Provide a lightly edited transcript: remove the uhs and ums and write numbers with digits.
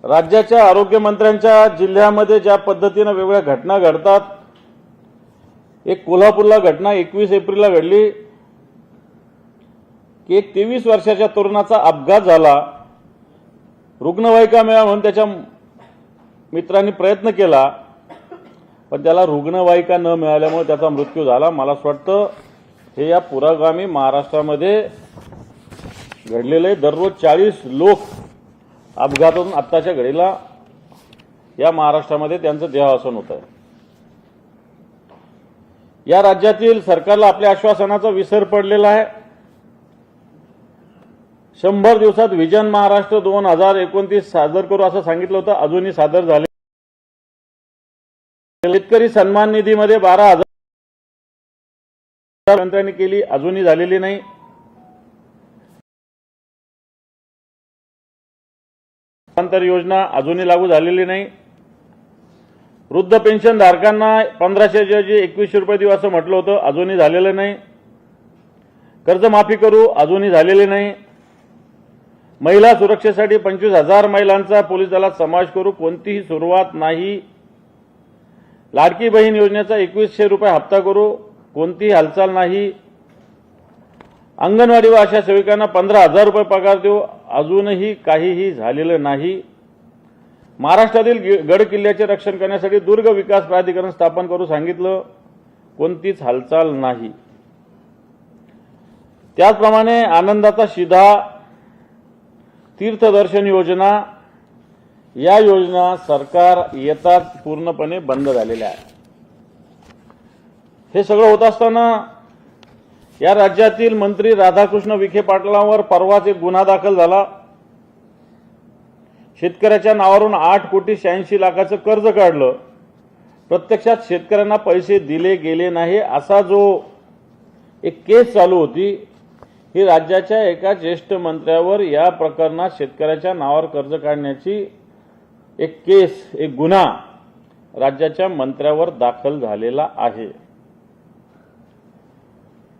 राज्याच्या आरोग्यमंत्र्यांच्या जिल्ह्यामध्ये ज्या पद्धतीने वेगवेगळ्या घटना घडतात, एक कोल्हापूरला घटना 21 एप्रिलला घडली की एक 23 वर्षाच्या तरुणाचा अपघात झाला। रुग्णवाहिका मिळावी म्हणून त्याच्या मित्रांनी प्रयत्न केला, पण त्याला रुग्णवाहिका न मिळाल्यामुळे त्याचा मृत्यू झाला। मला असं वाटतं हे या पुरोगामी महाराष्ट्रामध्ये घडलेले दररोज 40 लोक अपघातातून आत्ताच्या घडीला या महाराष्ट्रामध्ये त्यांचं देहावसान होत आहे। या राज्यातील सरकारला आपल्या आश्वासनाचा विसर पडलेला आहे। 100 दिवसात विजन महाराष्ट्र 2029 सादर करू असं सांगितलं होतं, अजूनही सादर झाले। शेतकरी सन्मान निधीमध्ये 12,000 मंत्र्यांनी केली, अजूनही झालेली नाही। अंतर योजना अजूनही लागू झालेली नाही। वृद्ध पेन्शन धारकांना 1500 ऐवजी 2100 रुपये देऊ असं म्हटलं होतं, अजूनही झालेलं नाही। कर्जमाफी करू, अजूनही झालेली नाही। महिला सुरक्षेसाठी 25,000 महिलांचा पोलीस दलात समावेश करू, कोणतीही सुरुवात नाही। लाडकी बहीण योजनेचा 2100 रुपये हप्ता करू, कोणतीही हालचाल नाही। अंगणवाडी व आशा सेविकांना 15,000 रुपये पगार देऊ, अजूनही काहीही झालेलं नाही। महाराष्ट्रातील गड किल्ल्याचे रक्षण करण्यासाठी दुर्ग विकास प्राधिकरण स्थापन करू सांगितलं, कोणतीच हालचाल नाही। त्याचप्रमाणे आनंदाचा शिधा, तीर्थदर्शन योजना, या योजना सरकार येताच पूर्णपणे बंद झालेल्या आहेत। हे सगळं होत असताना या राज्यातील मंत्री राधाकृष्ण विखे पाटलांवर परवाच एक गुन्हा दाखल झाला। शेतकऱ्याच्या नावावरून 8,86,00,000 कर्ज काढलं, प्रत्यक्षात शेतकऱ्यांना पैसे दिले गेले नाही असा जो एक केस चालू होती, ही राज्याच्या एका ज्येष्ठ मंत्र्यावर या प्रकरणात शेतकऱ्याच्या नावावर कर्ज काढण्याची एक केस, एक गुन्हा राज्याच्या मंत्र्यावर दाखल झालेला आहे।